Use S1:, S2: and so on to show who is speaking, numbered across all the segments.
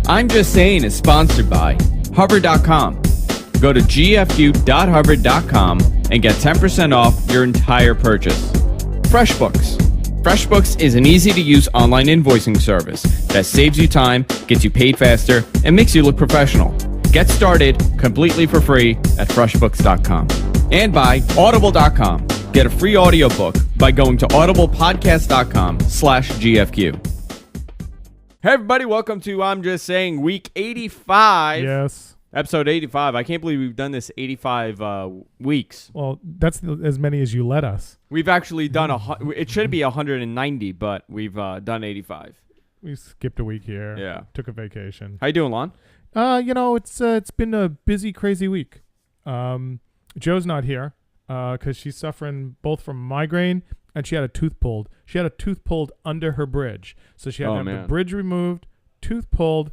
S1: I'm Just Saying is sponsored by Hover.com. Go to gfu.hover.com and get 10% off your entire purchase. FreshBooks. FreshBooks is an easy-to-use online invoicing service that saves you time, gets you paid faster, and makes you look professional. Get started completely for free at FreshBooks.com. And by Audible.com. Get a free audiobook by going to audiblepodcast.com/GFQ. Hey everybody, welcome to I'm Just Saying week 85.
S2: Yes.
S1: Episode 85. I can't believe we've done this 85 weeks.
S2: Well, that's as many as you let us.
S1: We've actually done it should be 190, but we've done 85.
S2: We skipped a week here.
S1: Yeah.
S2: Took a vacation.
S1: How you doing, Lon?
S2: It's been a busy, crazy week. Joe's not here because she's suffering both from migraine and she had a tooth pulled. She had a tooth pulled under her bridge. So she had to have the bridge removed, tooth pulled,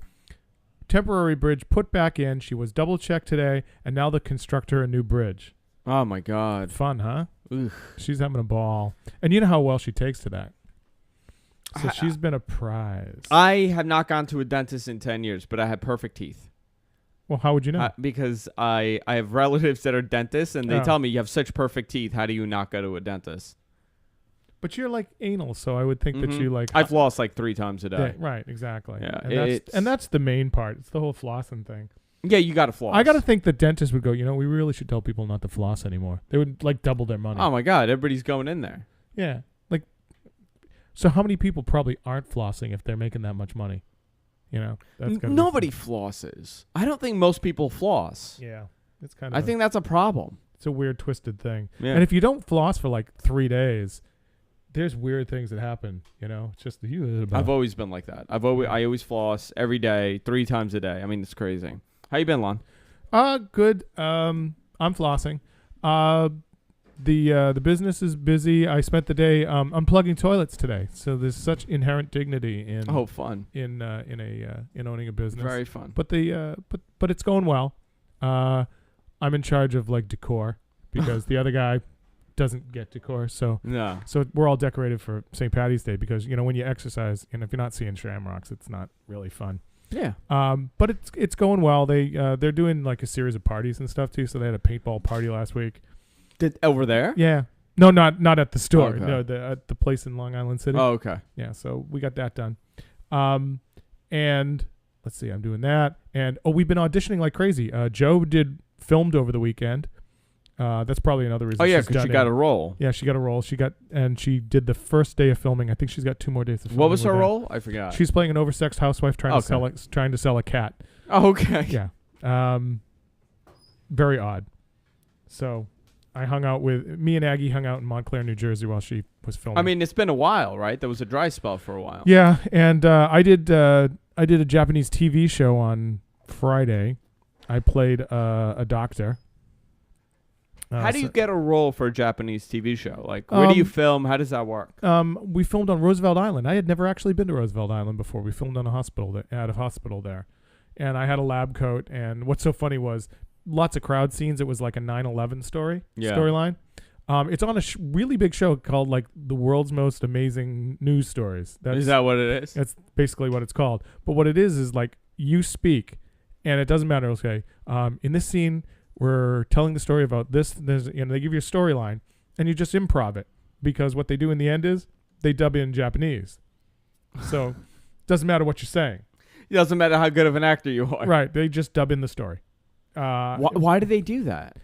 S2: temporary bridge put back in. She was double checked today, and now they construct her a new bridge.
S1: Oh my God.
S2: Fun, huh?
S1: Ugh.
S2: She's having a ball. And you know how well she takes to that. So she's been a prize.
S1: I have not gone to a dentist in 10 years, but I have perfect teeth.
S2: Well, how would you know?
S1: Because I have relatives that are dentists, and they tell me you have such perfect teeth. How do you not go to a dentist?
S2: But you're like anal, so I would think that you like...
S1: I've flossed like 3 times a day.
S2: Right, exactly.
S1: Yeah,
S2: and that's the main part. It's the whole flossing thing.
S1: Yeah, you got to floss.
S2: I got to think the dentist would go, we really should tell people not to floss anymore. They would like double their money.
S1: Oh my God, everybody's going in there.
S2: Yeah. So how many people probably aren't flossing if they're making that much money?
S1: Nobody flosses. I don't think most people floss.
S2: Yeah. It's kind of...
S1: I think that's a problem.
S2: It's a weird, twisted thing.
S1: Yeah.
S2: And if you don't floss for like 3 days... There's weird things that happen, It's just
S1: I've always been like that. I always floss every day, 3 times a day. I mean, it's crazy. How you been, Lon?
S2: Good. I'm flossing. The business is busy. I spent the day unplugging toilets today. So there's such inherent dignity in
S1: fun
S2: in owning a business.
S1: Very fun.
S2: But but it's going well. I'm in charge of like decor because the other guy doesn't get decor, so we're all decorated for St. Patty's Day because when you exercise, if you're not seeing shamrocks, it's not really fun.
S1: Yeah.
S2: But it's going well. They're doing like a series of parties and stuff too. So they had a paintball party last week.
S1: Over there?
S2: Yeah. No, not at the store.
S1: Okay.
S2: No, at the place in Long Island City.
S1: Oh, okay.
S2: Yeah. So we got that done. And let's see, I'm doing that. And we've been auditioning like crazy. Joe filmed over the weekend. That's probably another reason.
S1: Oh yeah, because she got a role.
S2: Yeah, she got a role. She did the first day of filming. I think she's got 2 more days of filming.
S1: What was her role? I forgot.
S2: She's playing an oversexed housewife trying to sell a cat.
S1: Oh, okay.
S2: Yeah. Very odd. So, me and Aggie hung out in Montclair, New Jersey while she was filming.
S1: I mean, it's been a while, right? There was a dry spell for a while.
S2: Yeah, and I did a Japanese TV show on Friday. I played a doctor.
S1: How do you get a role for a Japanese TV show? Like, where do you film? How does that work?
S2: We filmed on Roosevelt Island. I had never actually been to Roosevelt Island before. We filmed on a hospital there. And I had a lab coat. And what's so funny was lots of crowd scenes. It was like a 9/11 storyline. It's on a really big show called like The World's Most Amazing News Stories.
S1: Is that what it is?
S2: That's basically what it's called. But what it is like you speak, and it doesn't matter. Okay, in this scene, we're telling the story about this. They give you a storyline, and you just improv it because what they do in the end is they dub in Japanese. So it doesn't matter what you're saying.
S1: It doesn't matter how good of an actor you are.
S2: Right. They just dub in the story.
S1: Why do they do that?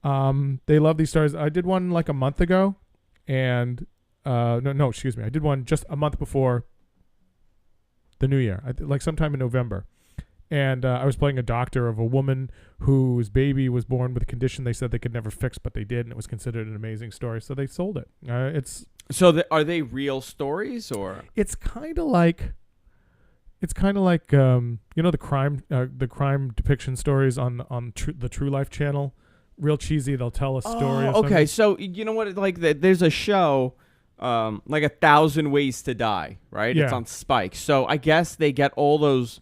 S2: They love these stories. I did one like a month ago, and excuse me. I did one just a month before the New Year, like sometime in November. And I was playing a doctor of a woman whose baby was born with a condition they said they could never fix, but they did, and it was considered an amazing story. So they sold it.
S1: Are they real stories or?
S2: It's kind of like the crime depiction stories on the True Life channel. Real cheesy. They'll tell a story.
S1: Oh, okay. So you know what? Like there's a show. Like 1,000 Ways to Die, right?
S2: Yeah.
S1: It's on Spike. So I guess they get all those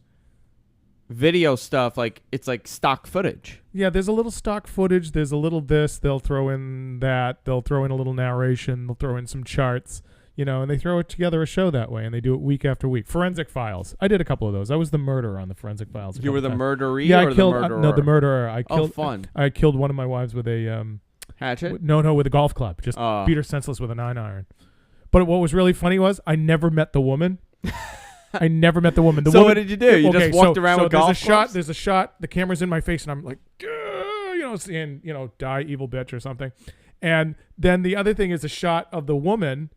S1: video stuff, like it's like stock footage.
S2: Yeah, there's a little stock footage. There's a little this. They'll throw in that. They'll throw in a little narration. They'll throw in some charts. and they throw it together a show that way, and they do it week after week. Forensic Files. I did a couple of those. I was the murderer on the Forensic Files.
S1: You were the murderee
S2: yeah,
S1: or
S2: I killed,
S1: the murderer?
S2: No, the murderer. I killed.
S1: Fun.
S2: I killed one of my wives with a
S1: hatchet.
S2: No, with a golf club. Just beat her senseless with a 9-iron. But what was really funny was I never met the woman. I never met the woman.
S1: So what did you do? You just walked around with golf clubs?
S2: There's a shot. The camera's in my face, and I'm like, saying, die evil bitch or something. And then the other thing is a shot of the woman,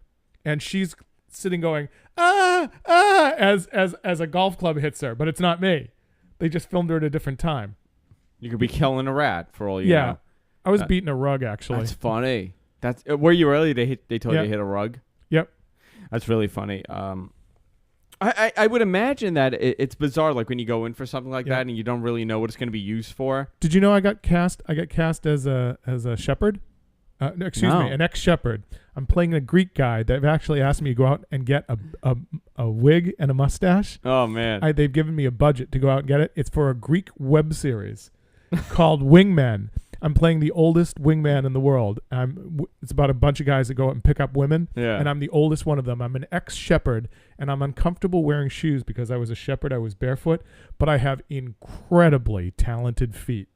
S2: and she's sitting going as a golf club hits her, but it's not me. They just filmed her at a different time.
S1: You could be killing a rat for all you know.
S2: I was beating a rug actually.
S1: That's funny. That's were you really? They told you to hit a rug.
S2: Yep.
S1: That's really funny. I would imagine that it's bizarre, like when you go in for something like that and you don't really know what it's going to be used for.
S2: Did you know I got cast as a shepherd? Excuse me, an ex-shepherd. I'm playing a Greek guy. They've actually asked me to go out and get a wig and a mustache.
S1: Oh man!
S2: They've given me a budget to go out and get it. It's for a Greek web series called Wingmen. I'm playing the oldest wingman in the world. It's about a bunch of guys that go out and pick up women, and I'm the oldest one of them. I'm an ex-shepherd, and I'm uncomfortable wearing shoes because I was a shepherd. I was barefoot, but I have incredibly talented feet.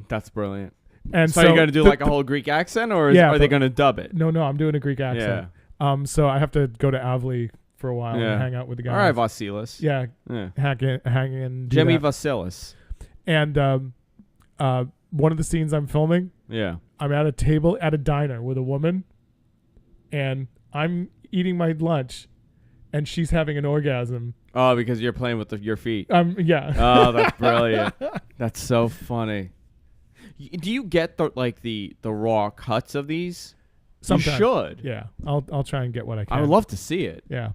S1: That's brilliant.
S2: And
S1: so you're going to do like a whole Greek accent, or are they going to dub it?
S2: No, I'm doing a Greek accent. Yeah. So I have to go to Avli for a while and hang out with the guys.
S1: All right, Vasilis.
S2: Yeah. Hang in.
S1: Jimmy Vasilis.
S2: And one of the scenes I'm filming, I'm at a table at a diner with a woman, and I'm eating my lunch, and she's having an orgasm.
S1: Oh, because you're playing with your feet.
S2: Yeah.
S1: Oh, that's brilliant. That's so funny. Do you get the raw cuts of these?
S2: Sometimes.
S1: You should.
S2: Yeah, I'll try and get what I can.
S1: I would love to see it.
S2: Yeah.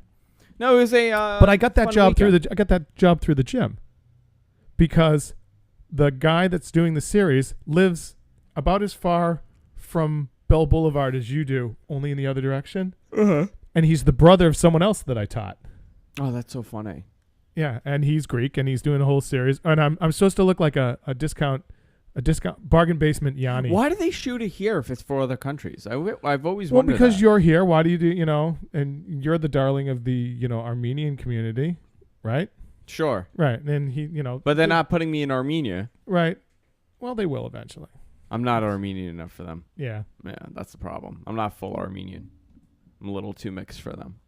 S1: No, it was a.
S2: But I got that job through the gym, because the guy that's doing the series lives about as far from Bell Boulevard as you do, only in the other direction.
S1: Uh-huh.
S2: And he's the brother of someone else that I taught.
S1: Oh, that's so funny.
S2: Yeah, and he's Greek, and he's doing a whole series. And I'm supposed to look like a discount bargain basement Yanni.
S1: Why do they shoot it here if it's for other countries? I've always
S2: wondered.
S1: Well,
S2: because you're here. Why do you do, and you're the darling of the, Armenian community, right?
S1: Sure.
S2: Right. And he,
S1: But they're not putting me in Armenia.
S2: Right. Well, they will eventually.
S1: I'm not Armenian enough for them.
S2: Yeah.
S1: Yeah, that's the problem. I'm not full Armenian. I'm a little too mixed for them.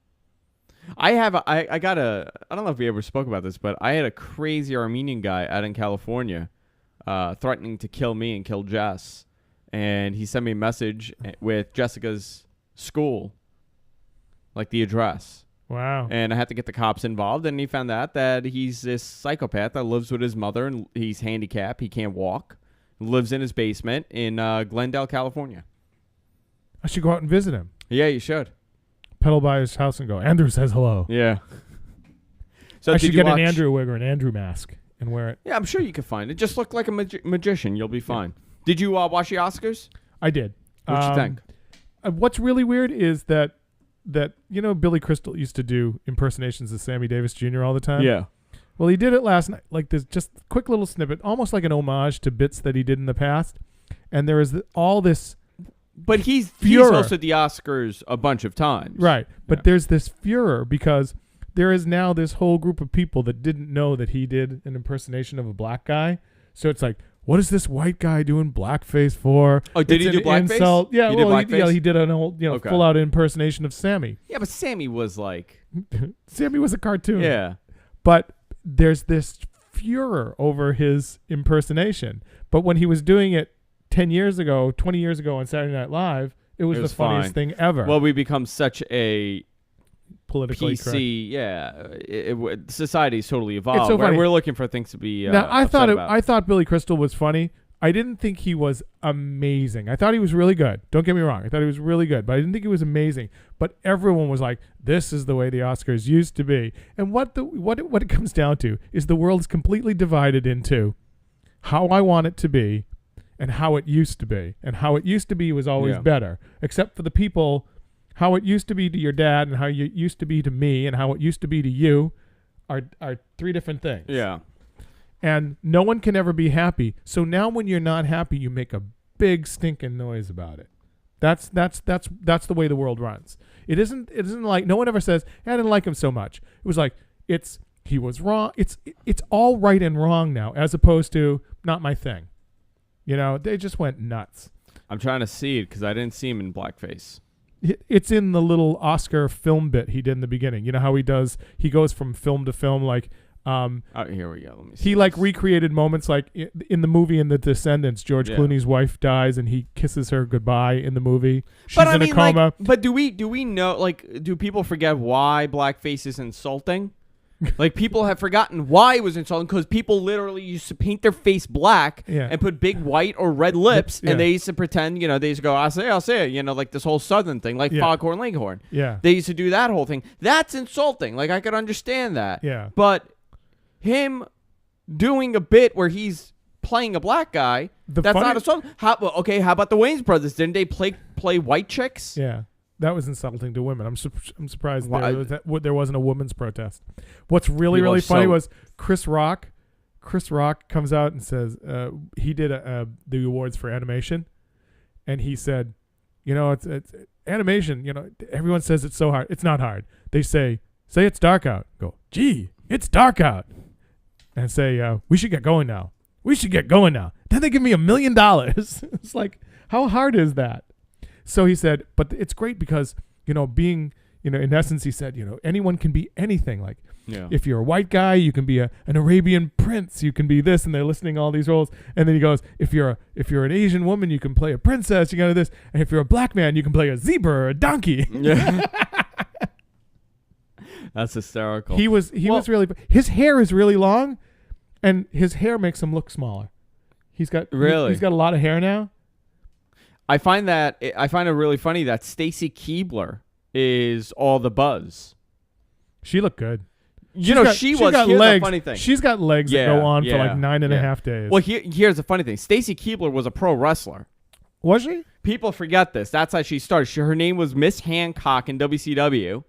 S1: I don't know if we ever spoke about this, but I had a crazy Armenian guy out in California threatening to kill me and kill Jess. And he sent me a message with Jessica's school, like the address.
S2: Wow.
S1: And I had to get the cops involved, and he found out that he's this psychopath that lives with his mother, and he's handicapped. He can't walk. Lives in his basement in Glendale, California.
S2: I should go out and visit him.
S1: Yeah, you should.
S2: Pedal by his house and go, Andrew says hello.
S1: Yeah. So
S2: I should get an Andrew wig or an Andrew mask and wear it.
S1: Yeah, I'm sure you could find it. Just look like a magician. You'll be fine. Yeah. Did you watch the Oscars?
S2: I did.
S1: What'd you think?
S2: What's really weird is that Billy Crystal used to do impersonations of Sammy Davis Jr. all the time.
S1: Yeah.
S2: Well, he did it last night. Like this just quick little snippet, almost like an homage to bits that he did in the past. And there is all this.
S1: But he's hosted the Oscars a bunch of times.
S2: Right. But there's this furor because there is now this whole group of people that didn't know that he did an impersonation of a black guy. So it's like, what is this white guy doing blackface for?
S1: Oh, did he do blackface?
S2: Insult. Yeah,
S1: he
S2: did an old, full out impersonation of Sammy.
S1: Yeah, but Sammy was like...
S2: Sammy was a cartoon.
S1: Yeah.
S2: But there's this furor over his impersonation. But when he was doing it 10 years ago, 20 years ago on Saturday Night Live, it was the funniest thing ever.
S1: Well, we become such a
S2: politically
S1: PC, correct. Society's totally evolved.
S2: It's so funny.
S1: We're looking for things to be
S2: now, I thought Billy Crystal was funny. I didn't think he was amazing. I thought he was really good. Don't get me wrong. I thought he was really good, but I didn't think he was amazing. But everyone was like, this is the way the Oscars used to be. And what it comes down to is the world is completely divided into how I want it to be and how it used to be. And how it used to be was always better. Except for the people, how it used to be to your dad and how it used to be to me and how it used to be to you are three different things.
S1: Yeah.
S2: And no one can ever be happy. So now when you're not happy, you make a big stinking noise about it. That's the way the world runs. It isn't like no one ever says, I didn't like him so much. It was like he was wrong. It's all right and wrong now, as opposed to not my thing. You know, they just went nuts.
S1: I'm trying to see it because I didn't see him in blackface.
S2: It's in the little Oscar film bit he did in the beginning. You know how he goes from film to film, like
S1: here we go. Let me see.
S2: He like recreated moments like in the movie in The Descendants, George Clooney's wife dies and he kisses her goodbye in the movie. She's in a coma.
S1: Like, but do we know, like, do people forget why blackface is insulting? Like, people have forgotten why it was insulting because people literally used to paint their face black and put big white or red lips, and they used to pretend, they used to go, I'll say it, like this whole Southern thing, like Foghorn, Leghorn.
S2: Yeah.
S1: They used to do that whole thing. That's insulting. Like, I could understand that.
S2: Yeah.
S1: But him doing a bit where he's playing a black guy, that's not insulting. How about the Wayans brothers? Didn't they play white chicks?
S2: Yeah. That was insulting to women. I'm surprised there wasn't a women's protest. What's really funny was Chris Rock. Chris Rock comes out and says he did the awards for animation, and he said, it's animation. Everyone says it's so hard. It's not hard. They say it's dark out. Go, gee, it's dark out, and say we should get going now. We should get going now. Then they give me $1 million. It's like, how hard is that? So he said, but it's great because, being, in essence, he said, anyone can be anything. Like, if you're a white guy, you can be an Arabian prince. You can be this, and they're listing all these roles. And then he goes, if you're an Asian woman, you can play a princess. You can do this. And if you're a black man, you can play a zebra or a donkey. Yeah.
S1: That's hysterical.
S2: He was really. His hair is really long, and his hair makes him look smaller. He's got a lot of hair now.
S1: I find it really funny that Stacy Keibler is all the buzz.
S2: She looked good.
S1: Here's the funny thing.
S2: She's got legs that go on for like 9.5 days.
S1: Well, here's the funny thing. Stacy Keibler was a pro wrestler.
S2: Was she?
S1: People forget this. That's how she started. Her name was Miss Hancock in WCW.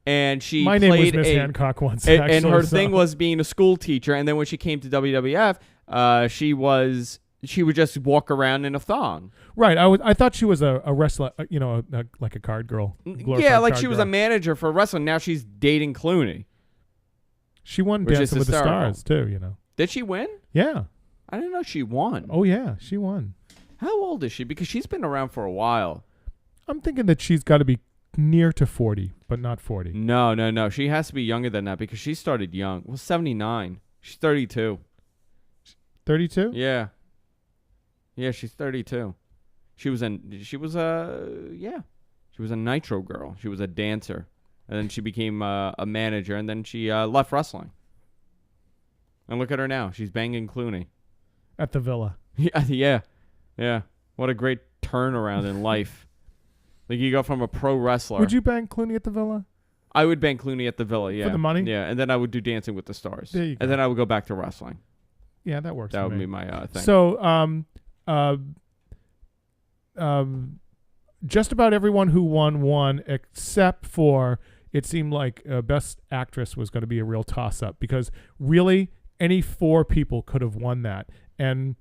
S1: And
S2: my name was Miss Hancock once.
S1: And her thing was being a school teacher. And then when she came to WWF, she would just walk around in a thong.
S2: Right. I thought she was a wrestler, like a card girl.
S1: Yeah, like she was a manager for wrestling. Now she's dating Clooney.
S2: She won Dancing with the Stars too,
S1: Did she win?
S2: Yeah.
S1: I didn't know she won.
S2: Oh yeah, she won.
S1: How old is she? Because she's been around for a while.
S2: I'm thinking that she's got to be near to 40, but not 40.
S1: No. She has to be younger than that because she started young. Well, 79. She's 32.
S2: 32?
S1: Yeah. Yeah, she's 32. She was a Nitro girl. She was a dancer, and then she became a manager, and then she left wrestling. And look at her now; she's banging Clooney
S2: at the Villa.
S1: Yeah. What a great turnaround in life! Like you go from a pro wrestler.
S2: Would you bang Clooney at the Villa?
S1: I would bang Clooney at the Villa. Yeah,
S2: for the money.
S1: Yeah, and then I would do Dancing with the Stars.
S2: There you go.
S1: And then I would go back to wrestling.
S2: Yeah, that works.
S1: That would be my thing.
S2: So, just about everyone who won, except for it seemed like Best Actress was going to be a real toss-up because really any 4 people could have won that, and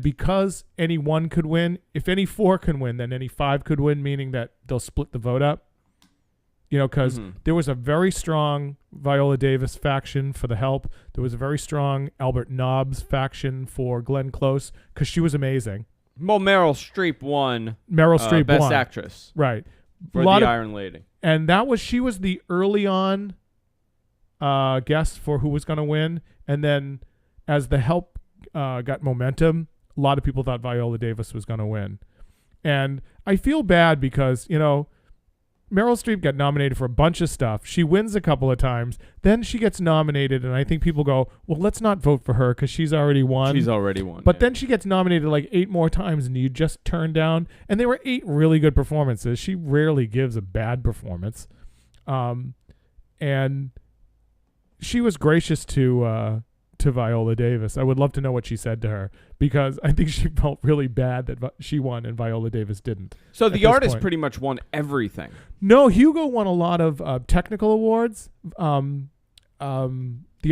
S2: because any one could win, if any 4 can win, then any 5 could win, meaning that they'll split the vote up. Because there was a very strong Viola Davis faction for The Help. There was a very strong Albert Nobbs faction for Glenn Close because she was amazing.
S1: Well, Meryl Streep won.
S2: Best
S1: Actress.
S2: Right.
S1: For The Iron Lady.
S2: And she was the early on guess for who was going to win. And then as The Help got momentum, a lot of people thought Viola Davis was going to win. And I feel bad because, Meryl Streep got nominated for a bunch of stuff. She wins a couple of times. Then she gets nominated, and I think people go, well, let's not vote for her because she's already won. But then she gets nominated like 8 more times, and you just turn down. And there were 8 really good performances. She rarely gives a bad performance. And she was gracious to Viola Davis. I would love to know what she said to her because I think she felt really bad that she won and Viola Davis didn't.
S1: So the artist pretty much won everything.
S2: No, Hugo won a lot of technical awards. The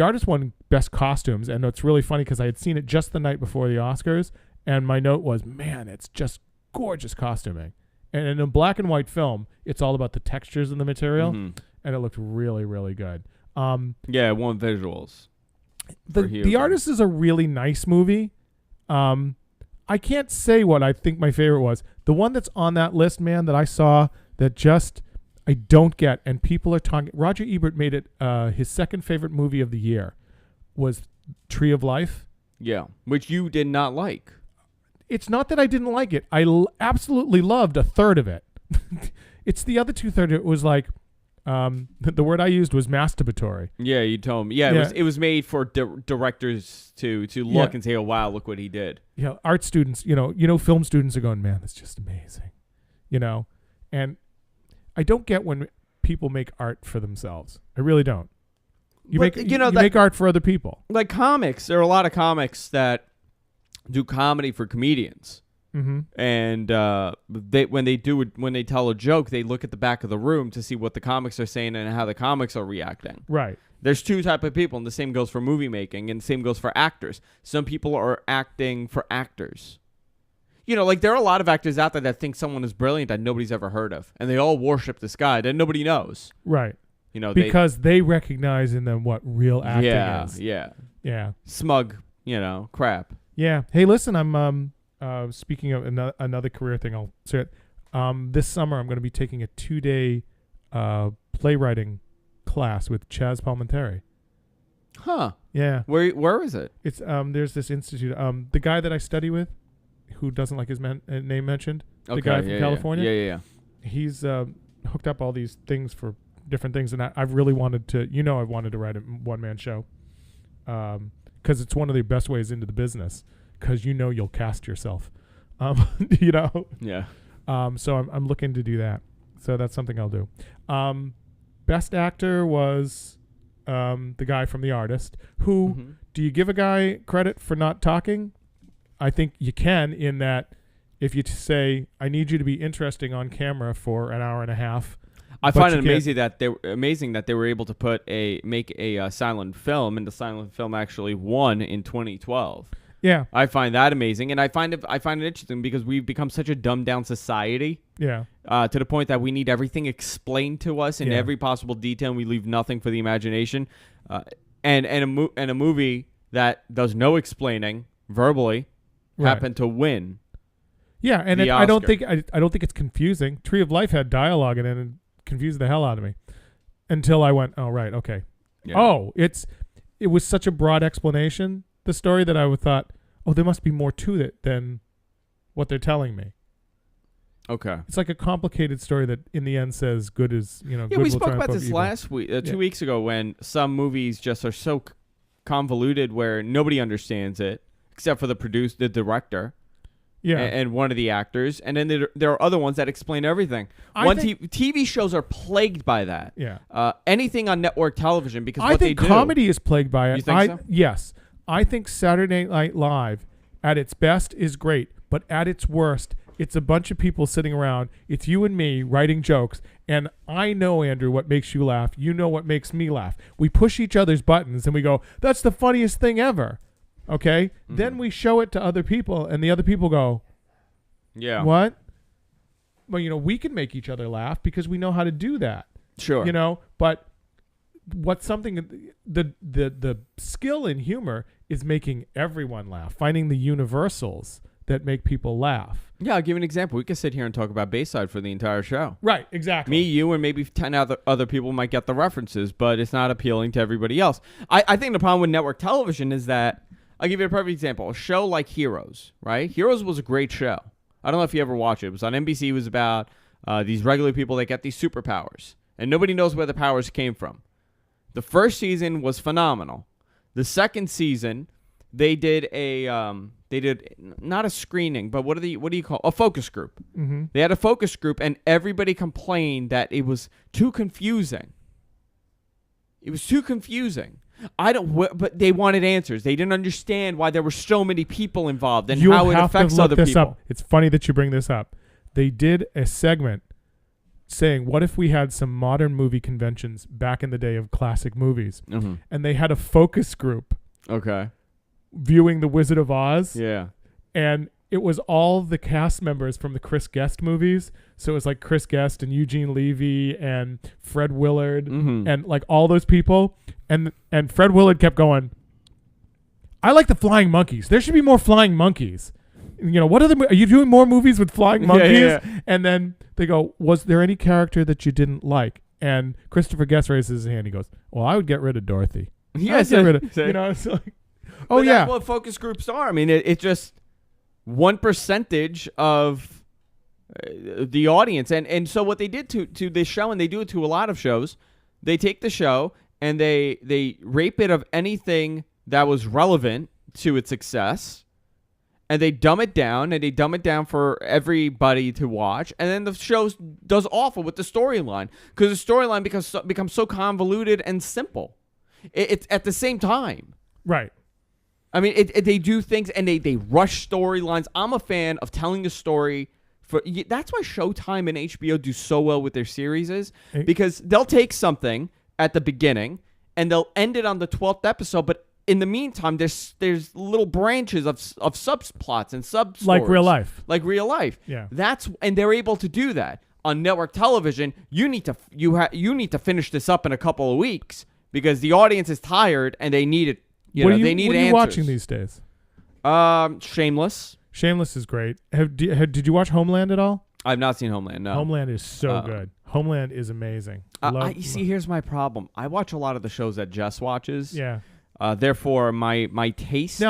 S2: artist won Best Costumes, and it's really funny because I had seen it just the night before the Oscars, and my note was, man, it's just gorgeous costuming. And in a black and white film, it's all about the textures in the material,
S1: Mm-hmm.
S2: and it looked really, really good.
S1: Yeah, it won visuals.
S2: The Artist is a really nice movie. I can't say what I think my favorite was. The one that's on that list, man, that I saw that just I don't get, and people are talking. Roger Ebert made it his second favorite movie of the year was Tree of Life.
S1: Yeah, which you did not like.
S2: It's not that I didn't like it. I absolutely loved a third of it. It's the other 2/3. It was like the word I used was masturbatory.
S1: Yeah, you told me. Yeah, it was made for directors to look and say, "Oh wow, look what he did."
S2: Yeah, art students, film students are going, "Man, that's just amazing," And I don't get when people make art for themselves. I really don't. You make art for other people.
S1: Like comics, there are a lot of comics that do comedy for comedians.
S2: Mm-hmm.
S1: And when they tell a joke, they look at the back of the room to see what the comics are saying and how the comics are reacting.
S2: Right.
S1: There's two type of people, and the same goes for movie making, and the same goes for actors. Some people are acting for actors. Like there are a lot of actors out there that think someone is brilliant that nobody's ever heard of, and they all worship this guy that nobody knows.
S2: Right. Because they recognize in them what real acting is.
S1: Yeah. Smug, crap.
S2: Yeah. Hey, listen, I'm speaking of another career thing, I'll say it. This summer, I'm going to be taking a 2-day playwriting class with Chaz Palminteri.
S1: Huh.
S2: Yeah.
S1: Where is it?
S2: It's there's this institute. The guy that I study with, who doesn't like his name mentioned, the guy from California.
S1: Yeah.
S2: He's hooked up all these things for different things, and I've really wanted to. I've wanted to write a one-man show, because it's one of the best ways into the business. Because you'll cast yourself,
S1: Yeah.
S2: So I'm looking to do that. So that's something I'll do. Best actor was the guy from The Artist. Who do you give a guy credit for not talking? I think you can, in that if you say, "I need you to be interesting on camera for an hour and a half."
S1: I find it amazing that they were able to make a silent film, and the silent film actually won in 2012.
S2: Yeah,
S1: I find that amazing, and I find it interesting because we've become such a dumbed down society.
S2: Yeah.
S1: To the point that we need everything explained to us in every possible detail, and we leave nothing for the imagination. And a movie that does no explaining verbally happened to win.
S2: Yeah, and I don't think it's confusing. Tree of Life had dialogue in it and confused the hell out of me until I went, "Oh right, okay." Yeah. Oh, it was such a broad explanation, the story, that I thought, "Oh, there must be more to it than what they're telling me."
S1: Okay.
S2: It's like a complicated story that in the end says good is,
S1: Yeah, we spoke about this last week, 2 weeks ago, when some movies just are so convoluted where nobody understands it except for the director.
S2: Yeah.
S1: And one of the actors. And then there are other ones that explain everything. TV shows are plagued by that.
S2: Yeah.
S1: Anything on network television, because
S2: I think comedy is plagued by it.
S1: You think so?
S2: Yes. I think Saturday Night Live at its best is great, but at its worst, it's a bunch of people sitting around. It's you and me writing jokes. And I know, Andrew, what makes you laugh. You know what makes me laugh. We push each other's buttons and we go, "That's the funniest thing ever." Okay? Mm-hmm. Then we show it to other people, and the other people go,
S1: "Yeah.
S2: What?" Well, we can make each other laugh because we know how to do that.
S1: Sure.
S2: But what's something, the skill in humor is making everyone laugh, finding the universals that make people laugh.
S1: Yeah, I'll give you an example. We could sit here and talk about Bayside for the entire show.
S2: Right, exactly.
S1: Me, you, and maybe 10 other people might get the references, but it's not appealing to everybody else. I think the problem with network television is that, I'll give you a perfect example. A show like Heroes, right? Heroes was a great show. I don't know if you ever watched it. It was on NBC. It was about these regular people that get these superpowers, and nobody knows where the powers came from. The first season was phenomenal. The second season, they did not a screening, but what do you call a focus group? Mm-hmm. They had a focus group, and everybody complained that it was too confusing. It was too confusing. But they wanted answers. They didn't understand why there were so many people involved and how it affects other people.
S2: Up. It's funny that you bring this up. They did a segment saying, "What if we had some modern movie conventions back in the day of classic movies?" Mm-hmm. And they had a focus group.
S1: Okay.
S2: Viewing The Wizard of Oz.
S1: Yeah.
S2: And it was all the cast members from the Chris Guest movies. So it was like Chris Guest and Eugene Levy and Fred Willard and like all those people. And Fred Willard kept going, I like the flying monkeys. There should be more flying monkeys. You know, are you doing more movies with flying monkeys?
S1: Yeah.
S2: And then they go, was there any character that you didn't like? And Christopher Guest raises his hand. He goes, well, I would get rid of Dorothy.
S1: Yeah,
S2: get rid of, you know, it's like, oh, yeah.
S1: That's what focus groups are. I mean, it's just 1% of the audience. And so what they did to this show, and they do it to a lot of shows, they take the show and they rape it of anything that was relevant to its success, and they dumb it down, for everybody to watch, and then the show does awful with the storyline because the storyline becomes so convoluted and simple. It's at the same time.
S2: Right.
S1: I mean, they do things and they rush storylines. I'm a fan of telling a story. That's why Showtime and HBO do so well with their series because they'll take something at the beginning and they'll end it on the 12th episode, but in the meantime, there's little branches of subplots and sub-stories.
S2: Like real life.
S1: Yeah. And they're able to do that. On network television, you need to finish this up in a couple of weeks because the audience is tired and they need it. They need answers.
S2: What are you watching these days?
S1: Shameless.
S2: Shameless is great. Did you watch Homeland at all?
S1: I've not seen Homeland, no.
S2: Homeland is so good. Homeland is amazing.
S1: You see, here's my problem. I watch a lot of the shows that Jess watches.
S2: Yeah.
S1: Therefore, my taste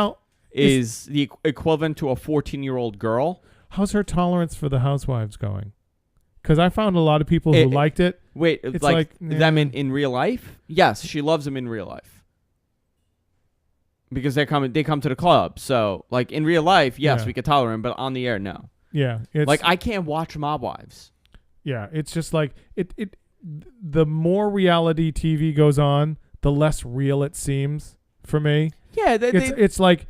S1: is the equivalent to a 14-year-old girl.
S2: How's her tolerance for the Housewives going? Because I found a lot of people who liked it.
S1: Wait, it's like them in real life? Yes, she loves them in real life. Because they come to the club. So, like, in real life, yes, we could tolerate them, but on the air, no.
S2: Yeah.
S1: Like, I can't watch Mob Wives.
S2: Yeah, it's just like, the more reality TV goes on, the less real it seems for me.
S1: Yeah,
S2: it's like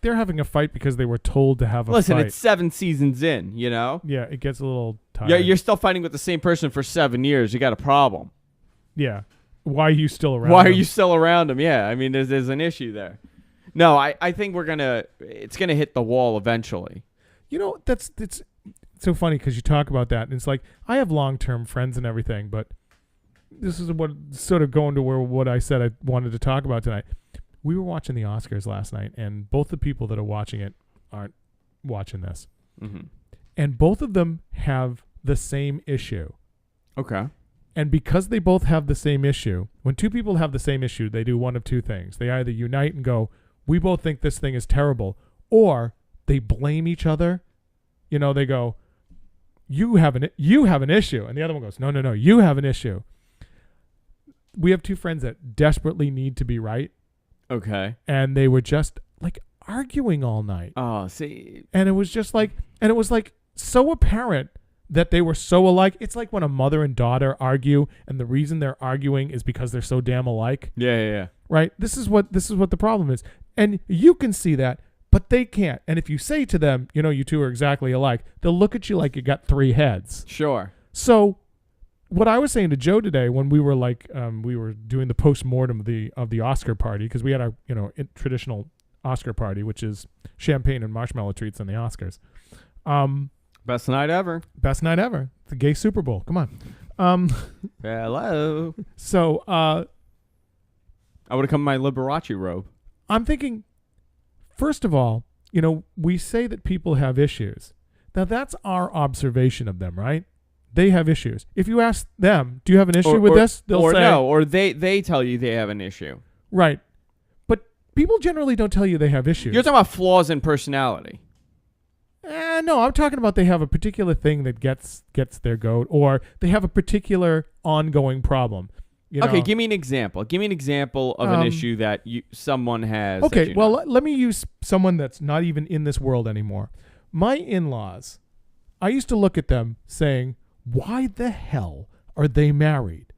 S2: they're having a fight because they were told to have a fight.
S1: Listen, it's 7 seasons in, you know?
S2: Yeah, it gets a little tired.
S1: Yeah, you're still fighting with the same person for 7 years. You got a problem.
S2: Yeah. Why are you still around
S1: Why are you still around them? Yeah, I mean, there's an issue there. No, I think it's gonna hit the wall eventually.
S2: You know, it's so funny because you talk about that, and it's like I have long-term friends and everything, but this is what sort of going to where what I said I wanted to talk about tonight. We were watching the Oscars last night, and both the people that are watching it aren't watching this.
S1: Mm-hmm.
S2: And both of them have the same issue.
S1: Okay.
S2: And because they both have the same issue, when two people have the same issue, they do one of two things. They either unite and go, we both think this thing is terrible, or they blame each other. You know, they go, you have an issue. And the other one goes, no, you have an issue. We have two friends that desperately need to be right.
S1: Okay.
S2: And they were just like arguing all night.
S1: Oh, see.
S2: And it was just like, so apparent that they were so alike. It's like when a mother and daughter argue, and the reason they're arguing is because they're so damn alike.
S1: Yeah.
S2: Right? This is what the problem is. And you can see that, but they can't. And if you say to them, you know, you two are exactly alike, they'll look at you like you got 3 heads.
S1: Sure.
S2: So what I was saying to Joe today when we were we were doing the post-mortem of the Oscar party, because we had our, traditional Oscar party, which is champagne and marshmallow treats on the Oscars.
S1: Best night ever.
S2: Best night ever. The gay Super Bowl. Come on.
S1: Hello.
S2: So
S1: I would have come in my Liberace robe.
S2: I'm thinking, first of all, we say that people have issues. Now, that's our observation of them, right? They have issues. If you ask them, do you have an issue with this? They'll say
S1: no, or they tell you they have an issue.
S2: Right. But people generally don't tell you they have issues.
S1: You're talking about flaws in personality.
S2: No, I'm talking about they have a particular thing that gets their goat, or they have a particular ongoing problem.
S1: Okay, give me an example. Give me an example of an issue that someone has.
S2: Okay, well, let me use someone that's not even in this world anymore. My in-laws, I used to look at them saying, why the hell are they married?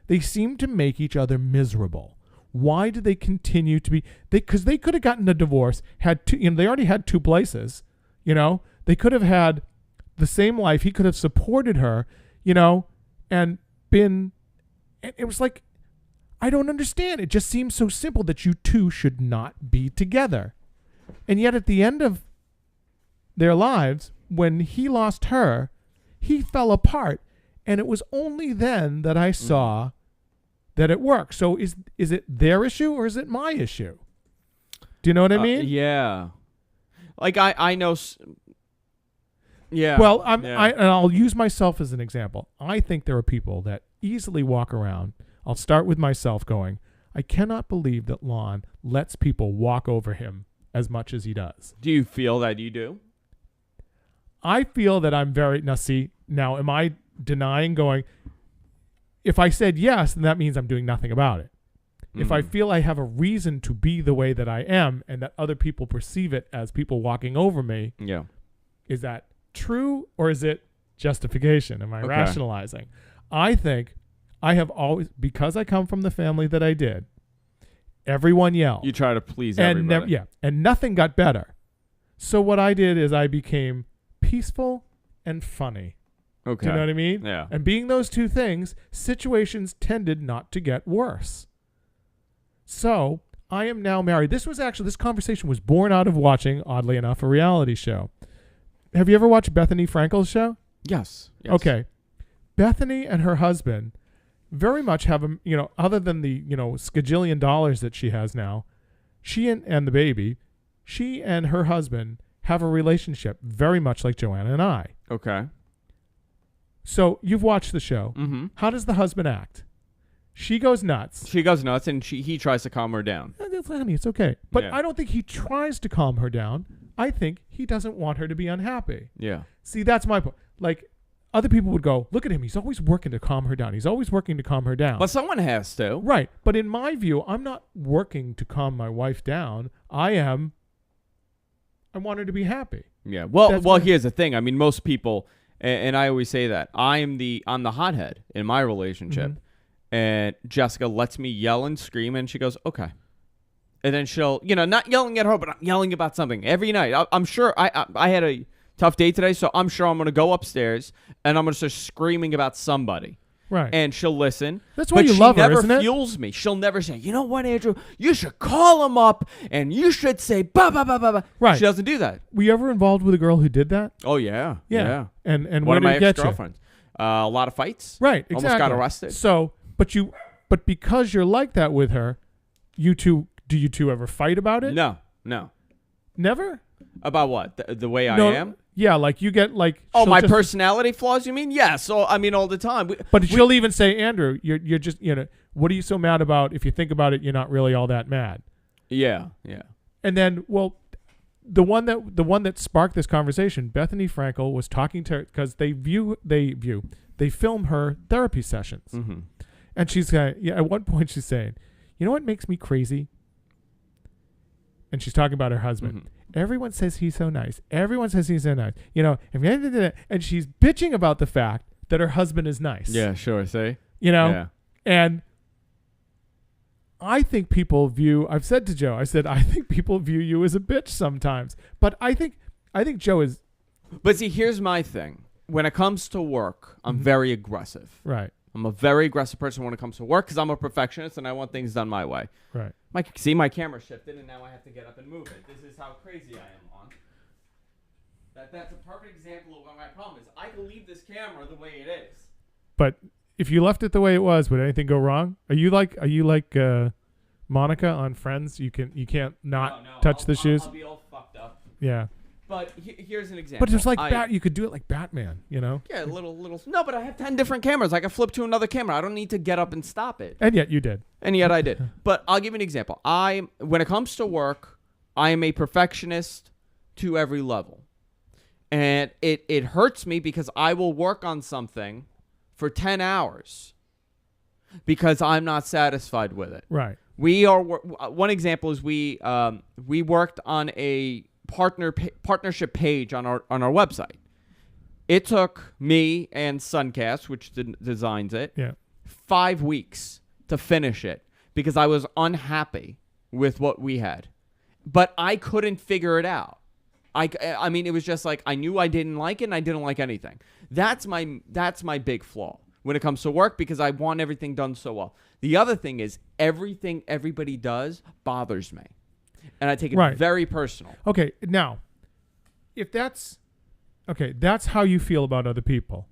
S2: They seem to make each other miserable. Why do they continue to be? Because they could have gotten a divorce, had two. They already had 2 places. They could have had the same life. He could have supported her, and been. It was like, I don't understand. It just seems so simple that you two should not be together. And yet at the end of their lives, when he lost her, he fell apart. And it was only then that I saw that it worked. So is it their issue or is it my issue? Do you know what I mean?
S1: Yeah. Like I know. Yeah.
S2: Well, and I'll use myself as an example. I think there are people that easily walk around. I'll start with myself going, I cannot believe that Lon lets people walk over him as much as he does.
S1: Do you feel that you do?
S2: I feel that I'm very... Now, am I denying going... If I said yes, then that means I'm doing nothing about it. If I feel I have a reason to be the way that I am and that other people perceive it as people walking over me, is that true or is it justification? Am I rationalizing? I think I have always... Because I come from the family that I did, everyone yelled.
S1: You try to please everybody.
S2: And nothing got better. So what I did is I became peaceful and funny.
S1: Okay.
S2: Do you know what I mean?
S1: Yeah.
S2: And being those two things, situations tended not to get worse. So I am now married. This conversation was born out of watching, oddly enough, a reality show. Have you ever watched Bethany Frankel's show?
S1: Yes.
S2: Okay. Bethany and her husband very much have other than the, skajillion dollars that she has now, she and the baby, she and her husband have a relationship very much like Joanna and I.
S1: Okay.
S2: So you've watched the show.
S1: Mm-hmm.
S2: How does the husband act? She goes nuts.
S1: And he tries to calm her down.
S2: Honey, it's okay. But
S1: Yeah.
S2: I don't think he tries to calm her down. I think he doesn't want her to be unhappy.
S1: Yeah.
S2: See, that's my point. Like, other people would go, look at him. He's always working to calm her down. He's always working to calm her down.
S1: But someone has to.
S2: Right. But in my view, I'm not working to calm my wife down. I want her to be happy.
S1: Yeah. Well, here's the thing. I mean, most people, and I always say that, I'm the hothead in my relationship.
S2: Mm-hmm.
S1: And Jessica lets me yell and scream, and she goes, okay. And then she'll, not yelling at her, but I'm yelling about something every night. I'm sure I had a tough day today, so I'm sure I'm going to go upstairs, and I'm going to start screaming about somebody.
S2: Right.
S1: And she'll listen.
S2: That's why you love her, isn't it?
S1: She never fuels me. She'll never say, you know what, Andrew? You should call him up, and you should say, ba, ba, ba, ba, ba.
S2: Right.
S1: She doesn't do that.
S2: Were you ever involved with a girl who did that?
S1: Oh, yeah.
S2: Yeah. And
S1: One
S2: where
S1: of
S2: did
S1: my
S2: it get you?
S1: ex-girlfriends. A lot of fights.
S2: Right, exactly.
S1: Almost got arrested.
S2: So, but because you're like that with her, do you two ever fight about it?
S1: No.
S2: Never?
S1: About what? The way I am?
S2: Yeah, like you get like...
S1: Oh, my personality flaws, you mean? Yeah, so, I mean, all the time.
S2: She'll even say, Andrew, you're just, what are you so mad about? If you think about it, you're not really all that mad.
S1: Yeah.
S2: And then, well, the one that sparked this conversation, Bethany Frankel was talking to her because they film her therapy sessions.
S1: Mm-hmm.
S2: And she's at one point she's saying, you know what makes me crazy? And she's talking about her husband.
S1: Mm-hmm.
S2: Everyone says he's so nice. Everyone says he's so nice. And she's bitching about the fact that her husband is nice.
S1: Yeah, sure. See?
S2: Yeah. And I think people I've said to Joe, I think people view you as a bitch sometimes. But I think Joe is.
S1: But see, here's my thing. When it comes to work, I'm very aggressive.
S2: Right.
S1: I'm a very aggressive person when it comes to work because I'm a perfectionist and I want things done my way.
S2: Right.
S1: My camera shifted and now I have to get up and move it. This is how crazy I am, Lon. That's a perfect example of what my problem is. I can leave this camera the way it is.
S2: But if you left it the way it was, would anything go wrong? Are you like Monica on Friends? You can't not touch the shoes.
S1: I'll be all fucked up.
S2: Yeah.
S1: But here's an example.
S2: But it's like you could do it like Batman, Yeah,
S1: little. No, but I have 10 different cameras. I can flip to another camera. I don't need to get up and stop it.
S2: And yet you did.
S1: And yet I did. But I'll give you an example. When it comes to work, I am a perfectionist to every level. And it hurts me because I will work on something for 10 hours because I'm not satisfied with it.
S2: Right.
S1: One example is we worked on a partnership page on our website. It took me and Suncast, which designs it, 5 weeks to finish it because I was unhappy with what we had. But I couldn't figure it out. I mean, it was just like I knew I didn't like it and I didn't like anything. That's my big flaw when it comes to work because I want everything done so well. The other thing is everything everybody does bothers me. And I take it very personal.
S2: Okay, now, if that's okay, that's how you feel about other people.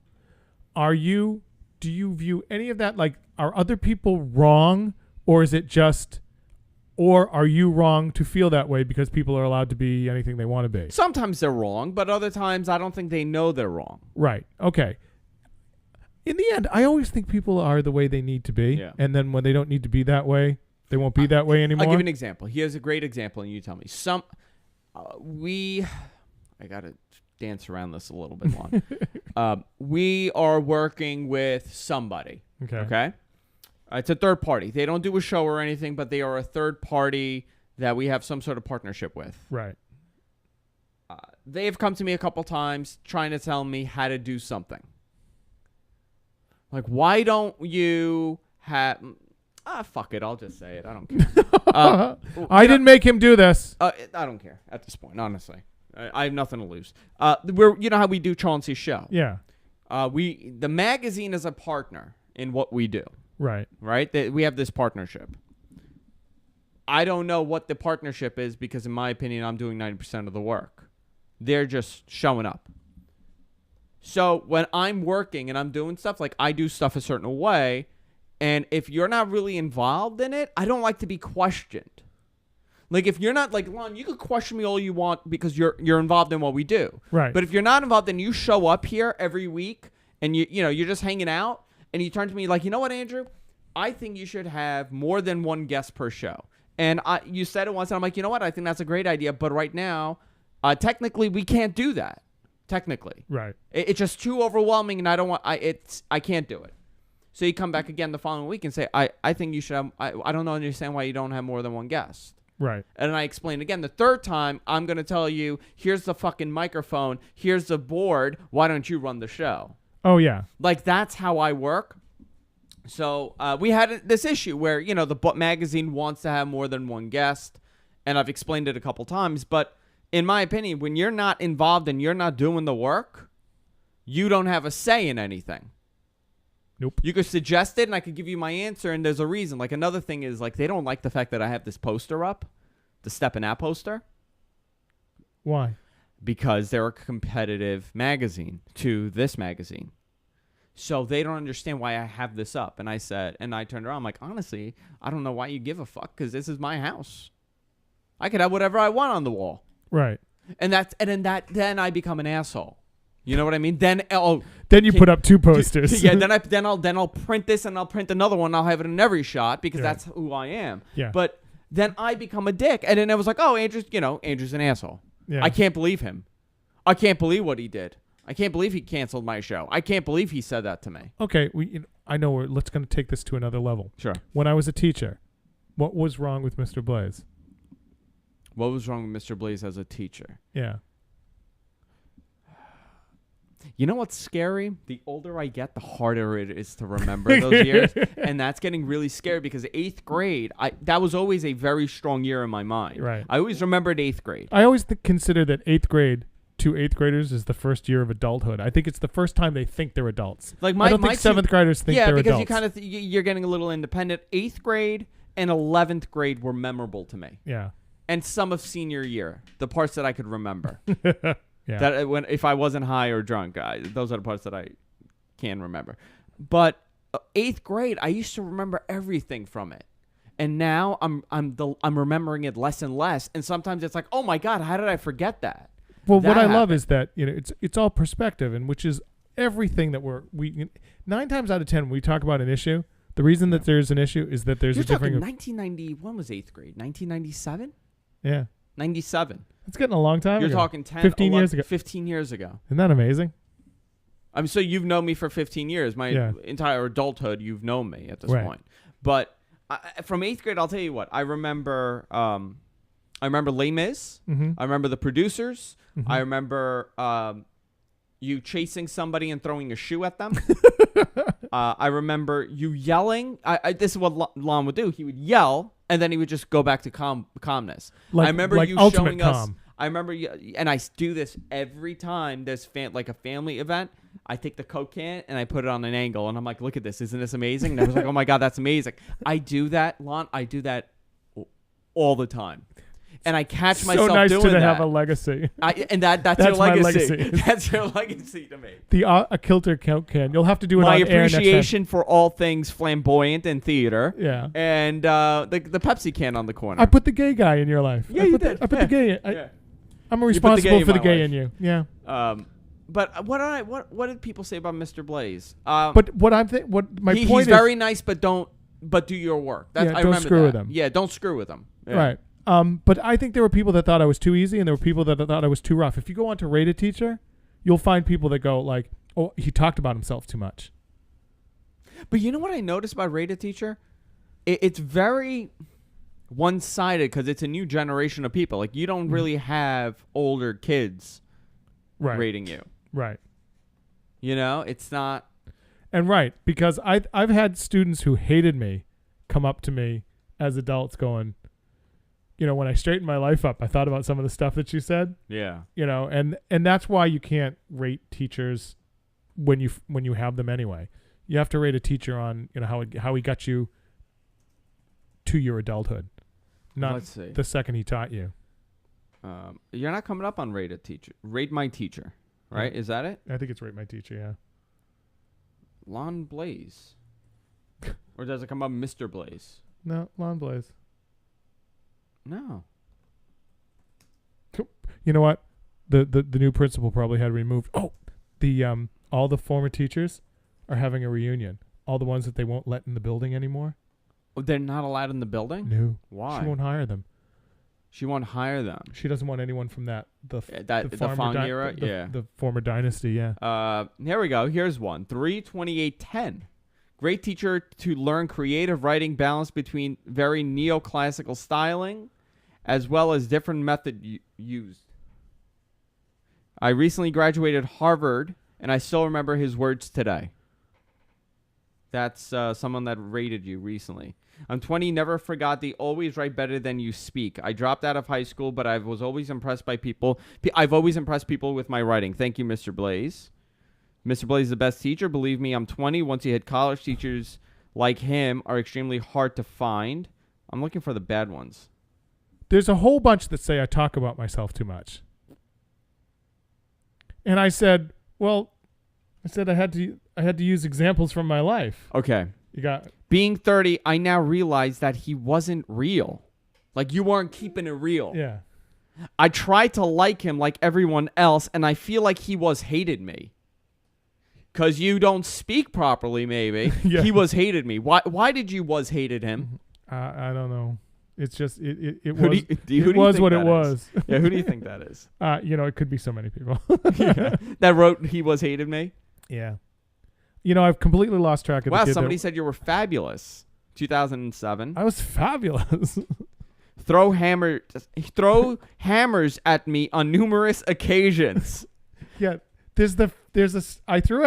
S2: Do you view any of that like, are other people wrong, or is it just, or are you wrong to feel that way because people are allowed to be anything they want to be?
S1: Sometimes they're wrong, but other times I don't think they know they're wrong.
S2: Right. Okay. In the end, I always think people are the way they need to be.
S1: Yeah.
S2: And then when they don't need to be that way, they won't be that way anymore.
S1: I'll give you an example. Here's a great example, and you tell me. I got to dance around this a little bit long. We are working with somebody. Okay? It's a third party. They don't do a show or anything, but they are a third party that we have some sort of partnership with.
S2: Right.
S1: They've come to me a couple times trying to tell me how to do something. Like, why don't you have... fuck it. I'll just say it. I don't care.
S2: I didn't make him do this.
S1: I don't care at this point, honestly. I have nothing to lose. You know how we do Chauncey's show?
S2: Yeah.
S1: The magazine is a partner in what we do.
S2: Right.
S1: Right? We have this partnership. I don't know what the partnership is because, in my opinion, I'm doing 90% of the work. They're just showing up. So when I'm working and I'm doing stuff, like I do stuff a certain way, and if you're not really involved in it, I don't like to be questioned. Like, if you're not, like, Lon, you could question me all you want because you're involved in what we do.
S2: Right.
S1: But if you're not involved, then you show up here every week and you're just hanging out and you turn to me like, you know what, Andrew? I think you should have more than one guest per show. And you said it once, and I'm like, you know what? I think that's a great idea. But right now, technically, we can't do that. Technically.
S2: Right.
S1: It's just too overwhelming, and I can't do it. So you come back again the following week and say, I think you should have, I don't understand why you don't have more than one guest.
S2: Right.
S1: And then I explain again. The third time, I'm going to tell you, here's the fucking microphone, here's the board, why don't you run the show?
S2: Oh, yeah.
S1: Like, that's how I work. So we had this issue where, the magazine wants to have more than one guest, and I've explained it a couple times, but in my opinion, when you're not involved and you're not doing the work, you don't have a say in anything.
S2: Nope.
S1: You could suggest it, and I could give you my answer, and there's a reason. Like, another thing is, like, they don't like the fact that I have this poster up, the Step and App poster.
S2: Why?
S1: Because they're a competitive magazine to this magazine. So they don't understand why I have this up. And I turned around, I'm like, honestly, I don't know why you give a fuck, because this is my house. I could have whatever I want on the wall.
S2: Right.
S1: And then I become an asshole. You know what I mean? Then
S2: you put up two posters.
S1: Yeah. Then I'll print this, and I'll print another one. And I'll have it in every shot because that's who I am.
S2: Yeah.
S1: But then I become a dick, and then I was like, oh, Andrew's an asshole.
S2: Yeah.
S1: I can't believe him. I can't believe what he did. I can't believe he canceled my show. I can't believe he said that to me.
S2: Okay. I know let's going to take this to another level.
S1: Sure.
S2: When I was a teacher, what was wrong with Mr. Blaze?
S1: What was wrong with Mr. Blaze as a teacher?
S2: Yeah.
S1: You know what's scary? The older I get, the harder it is to remember those years. And that's getting really scary because 8th grade, that was always a very strong year in my mind.
S2: Right.
S1: I always remembered 8th grade.
S2: I always consider that 8th grade to 8th graders is the first year of adulthood. I think it's the first time they think they're adults.
S1: Like
S2: I don't think 7th graders think they're adults.
S1: Yeah, because you're getting a little independent. 8th grade and 11th grade were memorable to me.
S2: Yeah.
S1: And some of senior year, the parts that I could remember.
S2: Yeah.
S1: That if I wasn't high or drunk, those are the parts that I can remember. But 8th grade, I used to remember everything from it, and now I'm remembering it less and less. And sometimes it's like, oh my god, how did I forget that?
S2: Well, what I love is that it's all perspective, and which is everything that we 9 times out of 10 when we talk about an issue. The reason that there's an issue is that there's
S1: You're
S2: a different.
S1: 1990. When was 8th grade? 1997.
S2: Yeah.
S1: 97.
S2: It's getting a long time
S1: You're
S2: ago.
S1: talking 10,
S2: 15
S1: 11,
S2: years ago.
S1: 15 years ago.
S2: Isn't that amazing?
S1: So you've known me for 15 years. My entire adulthood, you've known me at this point. But from 8th grade, I'll tell you what. I remember Les Mis.
S2: Mm-hmm.
S1: I remember the producers.
S2: Mm-hmm.
S1: I remember you chasing somebody and throwing a shoe at them. I remember you yelling. This is what Lon would do. He would yell, and then he would just go back to calmness. I remember you showing us. I remember you, and I do this every time there's like a family event. I take the Coke can and I put it on an angle, and I'm like, "Look at this! Isn't this amazing?" And I was like, "Oh my god, that's amazing!" I do that, Lon. I do that all the time. and I catch
S2: So
S1: myself
S2: nice
S1: doing
S2: to
S1: that.
S2: have a legacy.
S1: That's your
S2: my
S1: legacy.
S2: legacy.
S1: That's your legacy to me.
S2: The a kilter count can. You'll have to do it
S1: My
S2: on air next time.
S1: appreciation for all things flamboyant in theater.
S2: Yeah.
S1: And the Pepsi can on the corner.
S2: I put the gay guy in your life.
S1: Yeah,
S2: I
S1: you
S2: put
S1: did.
S2: I put
S1: Yeah.
S2: the gay.
S1: Yeah.
S2: I'm
S1: You put the
S2: responsible
S1: gay in
S2: for the
S1: my
S2: gay
S1: life.
S2: in you. Yeah.
S1: But what did people say about Mr. Blaze?
S2: But what my point
S1: he's
S2: is
S1: very nice, but do your work. That's,
S2: Yeah,
S1: I
S2: don't
S1: remember
S2: screw
S1: that.
S2: with him.
S1: Yeah, don't screw with him. Yeah.
S2: right. But I think there were people that thought I was too easy, and there were people that thought I was too rough. If you go on to Rate a Teacher, you'll find people that go like, "Oh, he talked about himself too much."
S1: But you know what I noticed about Rate a Teacher? It's very one-sided because it's a new generation of people. Like you don't really have older kids
S2: Right.
S1: rating you.
S2: Right.
S1: You know, it's not.
S2: And right, because I've had students who hated me come up to me as adults going, you know, when I straightened my life up, I thought about some of the stuff that you said,
S1: Yeah.
S2: you know, and that's why you can't rate teachers when you have them anyway. You have to rate a teacher on, you know, how he got you to your adulthood, not
S1: Let's see.
S2: the second he taught you.
S1: You're not coming up on Rate a Teacher. Rate My Teacher, right?
S2: Yeah.
S1: Is that it?
S2: I think it's Rate My Teacher, yeah.
S1: Lon Blaze. Or does it come up Mr. Blaze?
S2: No, Lon Blaze.
S1: No.
S2: You know what? The new principal probably had removed. Oh, all the former teachers are having a reunion. All the ones that they won't let in the building anymore.
S1: Oh, they're not allowed in the building?
S2: No.
S1: Why?
S2: She won't hire them.
S1: She won't hire them.
S2: She doesn't want anyone from the
S1: The
S2: farmer
S1: Fong era? Yeah.
S2: the former dynasty, yeah.
S1: Here we go. Here's one. 32810. Great teacher to learn creative writing balance between very neoclassical styling as well as different method used. I recently graduated Harvard, and I still remember his words today. That's someone that rated you recently. I'm 20, never forgot the always write better than you speak. I dropped out of high school, but I was always impressed by people. I've always impressed people with my writing. Thank you, Mr. Blaze. Mr. Blaze is the best teacher. Believe me, I'm 20. Once you hit college, teachers like him are extremely hard to find. I'm looking for the bad ones.
S2: There's a whole bunch that say I talk about myself too much. And I said, I had to use examples from my life.
S1: Okay.
S2: You got
S1: Being 30, I now realize that he wasn't real. Like, you weren't keeping it real.
S2: yeah.
S1: I tried to like him like everyone else, and I feel like he hated me. Because you don't speak properly, maybe.
S2: Yeah.
S1: He hated me. Why did you hated him?
S2: I don't know. It's just it
S1: Who
S2: was
S1: do you
S2: it was
S1: think
S2: what it
S1: that
S2: was.
S1: is? Yeah, who do you think that is?
S2: You know, it could be so many people.
S1: Yeah. That wrote he hated me?
S2: Yeah. You know, I've completely lost track of
S1: Wow,
S2: the kid
S1: somebody said you were fabulous. 2007.
S2: I was fabulous.
S1: Throw hammers at me on numerous occasions.
S2: Yeah. I threw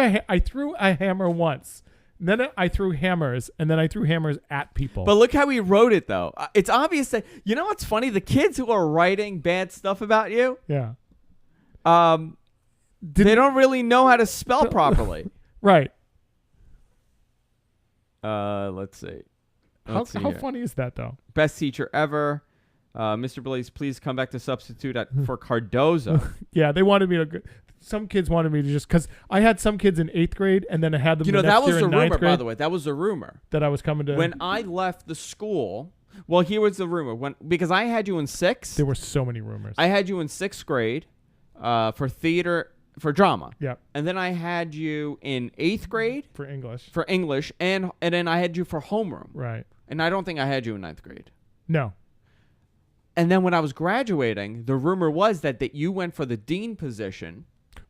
S2: a hammer once. Then I threw hammers, and then I threw hammers at people.
S1: But look how he wrote it, though. It's obvious that, you know what's funny? The kids who are writing bad stuff about you,
S2: yeah.
S1: they don't really know how to spell properly.
S2: Right.
S1: Let's see.
S2: How
S1: here.
S2: funny is that, though?
S1: Best teacher ever. Mr. Blaze, please come back to substitute for Cardozo.
S2: Yeah, they wanted me to. Some kids wanted me to just because I had some kids in 8th grade, and then I had them.
S1: You know,
S2: the next
S1: that was
S2: year
S1: the
S2: in 9th
S1: rumor,
S2: grade
S1: by the way. That was the rumor.
S2: that I was coming to.
S1: When I left the school, well, here was the rumor. Because I had you in 6th.
S2: There were so many rumors.
S1: I had you in 6th grade for theater, for drama.
S2: Yeah.
S1: And then I had you in 8th grade
S2: For English.
S1: for English, and then I had you for homeroom.
S2: Right.
S1: And I don't think I had you in 9th grade.
S2: No.
S1: And then when I was graduating, the rumor was that you went for the dean position.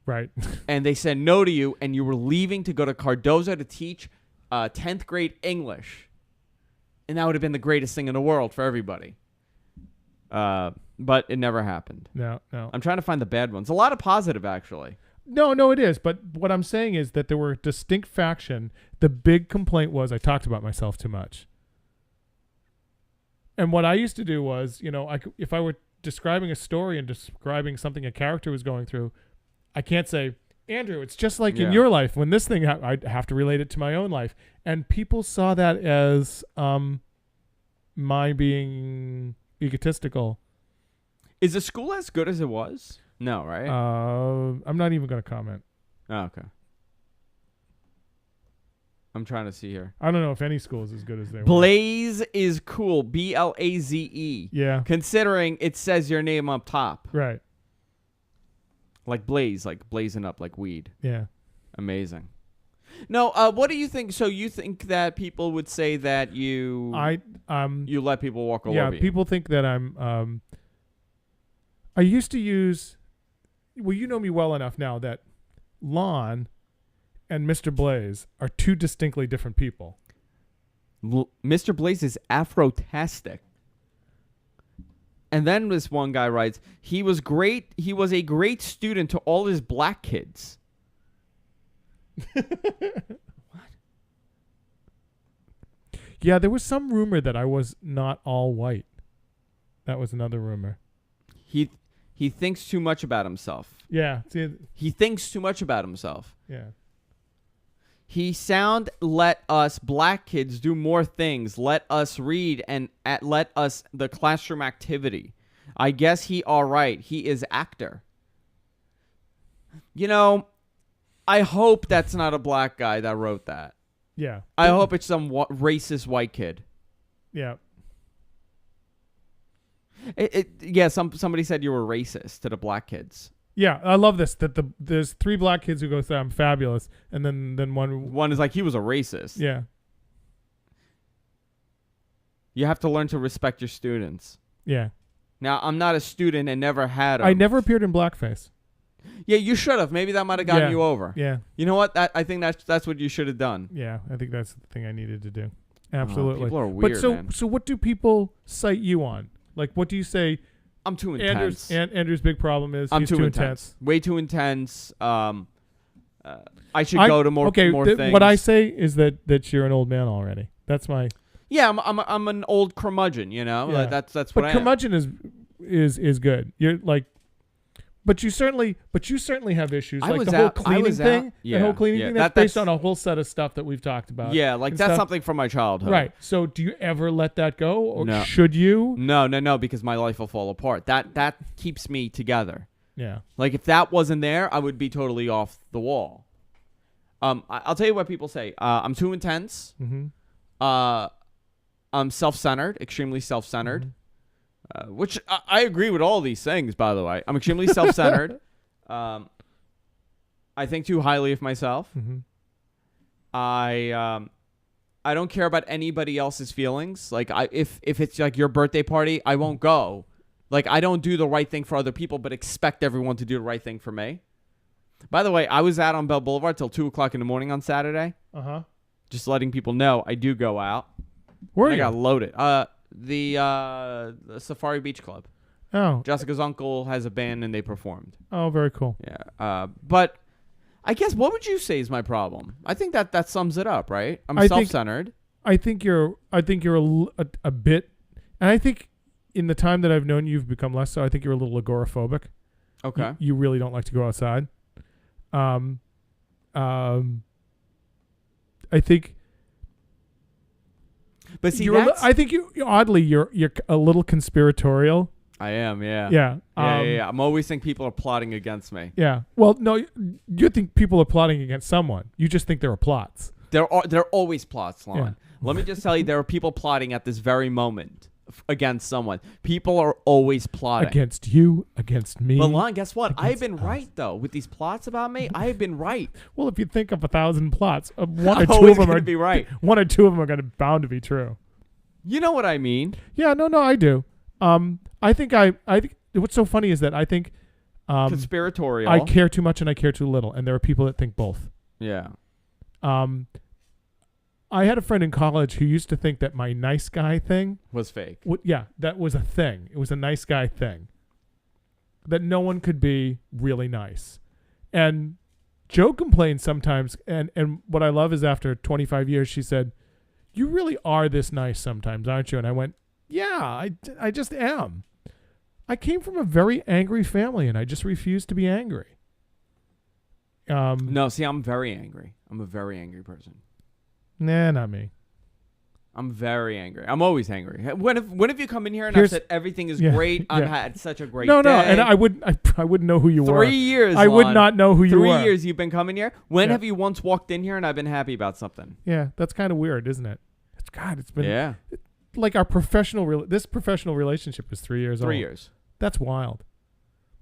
S2: Right.
S1: And they said no to you, and you were leaving to go to Cardozo to teach 10th grade English. And that would have been the greatest thing in the world for everybody. But it never happened.
S2: No.
S1: I'm trying to find the bad ones. A lot of positive, actually.
S2: No, it is. But what I'm saying is that there were a distinct faction. The big complaint was I talked about myself too much. And what I used to do was, you know, if I were describing a story and describing something a character was going through, I can't say, Andrew, it's just like in your life. When this thing, I'd have to relate it to my own life. And people saw that as my being egotistical
S1: Is the school as good as it was? No, right?
S2: I'm not even going to comment.
S1: Oh, okay. I'm trying to see here.
S2: I don't know if any school is as good as they were.
S1: Blaze is cool. Blaze.
S2: Yeah.
S1: Considering it says your name up top.
S2: Right.
S1: Like Blaze, like blazing up like weed.
S2: Yeah.
S1: Amazing. No, what do you think? So you think that people would say that you let people walk all over you?
S2: Yeah, people think that I'm I used to use, well, you know me well enough now that Lon and Mr. Blaze are two distinctly different people.
S1: Mr. Blaze is Afro-tastic. And then this one guy writes, he was great. He was a great student to all his black kids. What?
S2: Yeah, there was some rumor that I was not all white. That was another rumor.
S1: He thinks too much about himself.
S2: Yeah.
S1: He thinks too much about himself.
S2: Yeah.
S1: He let us black kids do more things. Let us read and let us the classroom activity. I guess he all right. He is actor. You know, I hope that's not a black guy that wrote that.
S2: Yeah.
S1: I hope it's some racist white kid.
S2: Yeah.
S1: Somebody said you were racist to the black kids.
S2: Yeah, I love this. That there's 3 black kids who go through, I'm fabulous, and then
S1: one is like he was a racist.
S2: Yeah.
S1: You have to learn to respect your students.
S2: Yeah.
S1: Now, I'm not a student and never had.
S2: I never appeared in blackface.
S1: Yeah, you should have. Maybe that might have gotten you over.
S2: Yeah.
S1: You know what? I think that's what you should have done.
S2: Yeah, I think that's the thing I needed to do. Absolutely.
S1: People are weird, man.
S2: So what do people cite you on? Like, what do you say?
S1: I'm too intense.
S2: Andrew's big problem is
S1: I'm
S2: he's too intense.
S1: Way too intense. I should go to more things.
S2: What I say is that you're an old man already. That's my.
S1: Yeah, I'm an old curmudgeon. You know,
S2: yeah.
S1: That's what
S2: but
S1: I am.
S2: But curmudgeon is good. You're like. But you certainly have issues like the whole cleaning thing.
S1: Yeah,
S2: the whole cleaning thing. That's based on a whole set of stuff that we've talked about.
S1: Yeah, like that's something from my childhood.
S2: Right. So do you ever let that go, or
S1: no.
S2: should you?
S1: No, because my life will fall apart. That keeps me together.
S2: Yeah. Like
S1: if that wasn't there, I would be totally off the wall. I'll tell you what people say. I'm too intense.
S2: Mm-hmm.
S1: I'm self-centered, extremely self-centered. Mm-hmm. Which I agree with all these things, by the way. I'm extremely self-centered. I think too highly of myself.
S2: Mm-hmm.
S1: I don't care about anybody else's feelings. Like if it's like your birthday party, I won't go. Like I don't do the right thing for other people, but expect everyone to do the right thing for me. By the way, I was out on Bell Boulevard till 2:00 in the morning on Saturday. Just letting people know I do go out.
S2: Where are you?
S1: I got loaded. The Safari Beach Club.
S2: Oh.
S1: Jessica's uncle has a band and they performed.
S2: Oh, very cool.
S1: Yeah. But I guess what would you say is my problem? I think that sums it up, right? I'm self-centered.
S2: I think you're a bit, and I think in the time that I've known you, you've become less so. I think you're a little agoraphobic.
S1: Okay.
S2: You really don't like to go outside. I think.
S1: But see,
S2: I think oddly you're a little conspiratorial.
S1: I am, yeah.
S2: Yeah.
S1: Yeah. I'm always think people are plotting against me.
S2: Yeah. Well, no, you think people are plotting against someone. You just think there are plots.
S1: There are always plots, Lon. Yeah. Let me just tell you, there are people plotting at this very moment against someone. People are always plotting.
S2: Against you, against me.
S1: But Lon, guess what? I've been right, though. With these plots about me, I have been right.
S2: Well, if you think of 1,000 plots, one or two of them are
S1: be right.
S2: One or two of them are going to bound to be true.
S1: You know what I mean?
S2: Yeah, no, I do. I think what's so funny is that I think
S1: conspiratorial.
S2: I care too much and I care too little, and there are people that think both.
S1: Yeah.
S2: I had a friend in college who used to think that my nice guy thing
S1: was fake.
S2: Yeah, that was a thing. It was a nice guy thing. That no one could be really nice. And Joe complains sometimes, and what I love is after 25 years, she said, "You really are this nice sometimes, aren't you?" And I went, "Yeah, I just am. I came from a very angry family, and I just refuse to be angry."
S1: No, see, I'm very angry. I'm a very angry person.
S2: Nah, not me.
S1: I'm very angry. I'm always angry. When have you come in here and
S2: Here's-
S1: I've said everything is
S2: yeah,
S1: great? I've
S2: yeah.
S1: had such a great
S2: No,
S1: day.
S2: and I wouldn't know who you were.
S1: 3 years.
S2: I would
S1: Lon.
S2: not know who you were.
S1: 3 years you've been coming here. When
S2: Yeah.
S1: have you once walked in here and I've been happy about something?
S2: Yeah, that's kind of weird, isn't it? It's been
S1: Yeah.
S2: like our this professional relationship is 3 years old.
S1: 3 years.
S2: That's wild.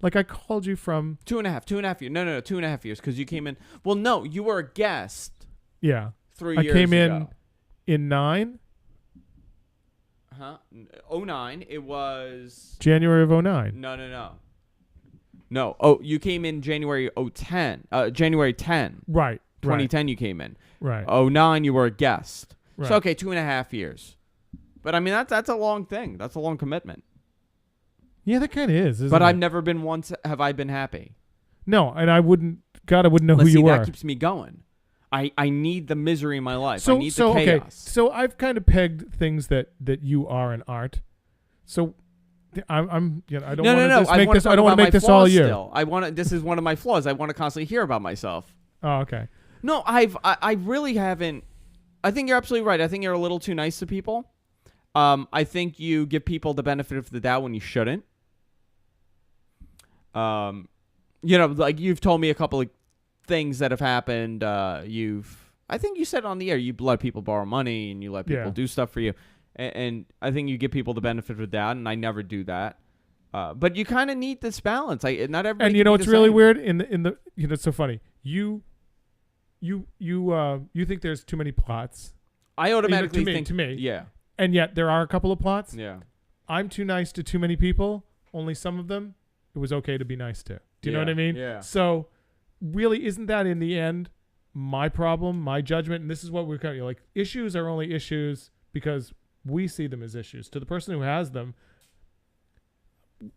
S2: Like I called you from
S1: 2.5 years. No, 2.5 years because you came in. Well, no, you were a guest 3
S2: I
S1: years
S2: came
S1: ago.
S2: in 9
S1: Huh? 09. It was
S2: January of 09.
S1: No. Oh, you came in January 010. January 10.
S2: Right.
S1: 2010 you came in.
S2: Right.
S1: 09 you were a guest.
S2: Right.
S1: So okay, 2.5 years. But I mean that's a long thing. That's a long commitment.
S2: Yeah, that kind of is. Isn't
S1: But
S2: it?
S1: I've never been once have I been happy.
S2: No, and I wouldn't know
S1: Let's
S2: who you
S1: see,
S2: were.
S1: that keeps me going. I need the misery in my life.
S2: So
S1: I need the
S2: okay.
S1: chaos.
S2: So I've kind of pegged things that you are and aren't. So I'm I don't want to
S1: No.
S2: just make this. I don't
S1: want
S2: want to make this all you.
S1: Still. This is one of my flaws. I want to constantly hear about myself.
S2: Oh, okay.
S1: No, I really haven't. I think you're absolutely right. I think you're a little too nice to people. I think you give people the benefit of the doubt when you shouldn't. Like you've told me a couple of things that have happened. I think you said on the air, you let people borrow money and you let people do stuff for you. And I think you give people the benefit of the doubt, and I never do that. But you kind of need this balance. Not everybody.
S2: And
S1: can be
S2: it's
S1: the
S2: really
S1: same.
S2: weird in the it's so funny. You think there's too many plots,
S1: I automatically
S2: to me.
S1: Yeah.
S2: and yet there are a couple of plots.
S1: Yeah.
S2: I'm too nice to too many people. Only some of them it was okay to be nice to. Do you know what I mean?
S1: Yeah.
S2: So really, isn't that in the end my problem, my judgment? And this is what we're kind of like. Issues are only issues because we see them as issues. To the person who has them,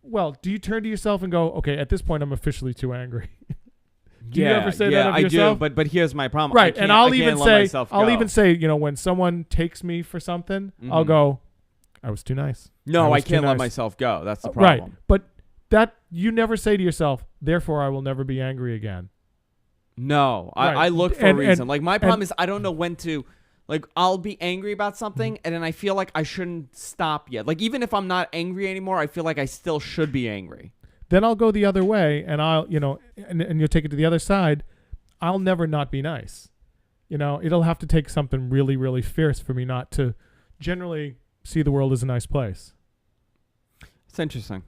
S2: well, do you turn to yourself and go, okay, at this point, I'm officially too angry? Do you ever say that of yourself?
S1: I do, but here's my problem.
S2: Right, and I'll even say,
S1: go.
S2: when someone takes me for something,
S1: Mhm.
S2: I'll go, I was too nice.
S1: No, I
S2: too
S1: can't let
S2: nice.
S1: myself go. That's the problem.
S2: Right, but that you never say to yourself, therefore I will never be angry again.
S1: No,
S2: Right.
S1: I look for a
S2: And-
S1: reason.
S2: and-
S1: Like my problem is I don't know when to. Like I'll be angry about something, and then I feel like I shouldn't stop yet. Like even if I'm not angry anymore, I feel like I still should be angry.
S2: Then I'll go the other way, and I'll, and you'll take it to the other side. I'll never not be nice. It'll have to take something really, really fierce for me not to generally see the world as a nice place.
S1: It's interesting.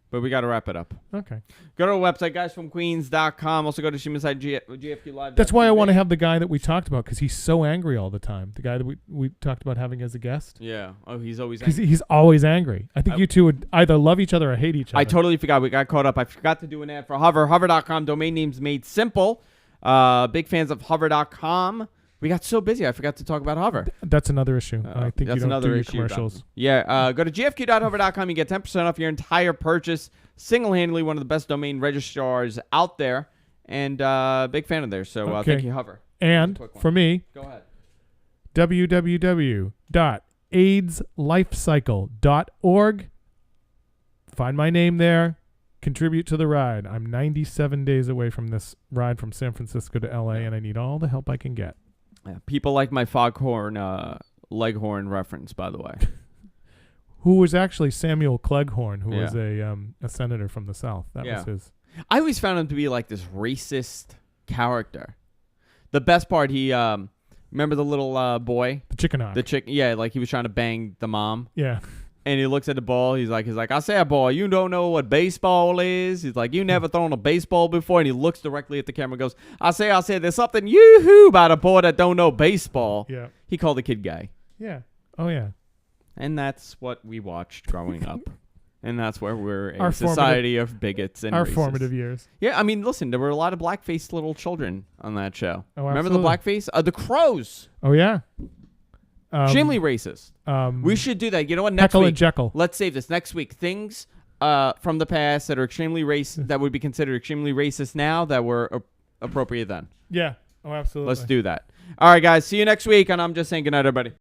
S1: But we got to wrap it up.
S2: Okay.
S1: Go to our website, guysfromqueens.com. Also go to Shimaside GFQ Live.
S2: That's why I want to have the guy that we talked about, because he's so angry all the time. The guy that we talked about having as a guest.
S1: Yeah. Oh, he's always angry.
S2: He's always angry. I think you two would either love each other or hate each other.
S1: I totally forgot. We got caught up. I forgot to do an ad for Hover. Hover.com. Domain names made simple. Big fans of Hover.com. We got so busy, I forgot to talk about Hover.
S2: That's another issue. I think
S1: that's
S2: you don't
S1: another
S2: do your
S1: issue.
S2: commercials.
S1: Yeah, go to gfq.hover.com. You get 10% off your entire purchase. Single-handedly one of the best domain registrars out there. And big fan of theirs. So
S2: Okay.
S1: thank you, Hover.
S2: And for me,
S1: Go ahead.
S2: www.aidslifecycle.org. Find my name there. Contribute to the ride. I'm 97 days away from this ride from San Francisco to LA, and I need all the help I can get.
S1: Yeah, people like my Foghorn Leghorn reference, by the way.
S2: Who was actually Samuel Cleghorn, who
S1: Yeah.
S2: was a senator from the South. That was his.
S1: I always found him to be like this racist character. The best part, he remember the little boy,
S2: The chicken hawk.
S1: the chick. Yeah, like he was trying to bang the mom,
S2: Yeah.
S1: and he looks at the ball. He's like, I say, boy, you don't know what baseball is. He's like, you never thrown a baseball before, and he looks directly at the camera, and goes, I say, there's something yoo-hoo about a boy that don't know baseball.
S2: Yeah.
S1: He called the kid gay,
S2: Yeah. Oh, yeah.
S1: and that's what we watched growing up. And that's where we're a
S2: Our
S1: society of bigots and
S2: Our
S1: racists.
S2: formative years.
S1: Yeah, I mean, listen, there were a lot of black-faced little children on that show.
S2: Oh,
S1: Remember the
S2: absolutely.
S1: blackface? The Crows.
S2: Oh, yeah.
S1: Extremely racist. We should do that. You know what? Next
S2: Heckle
S1: week,
S2: and Jekyll.
S1: let's save this. Next week, things from the past that are extremely that would be considered extremely racist now that were appropriate then.
S2: Yeah. Oh, absolutely.
S1: Let's do that. All right, guys. See you next week, and I'm just saying good night, everybody.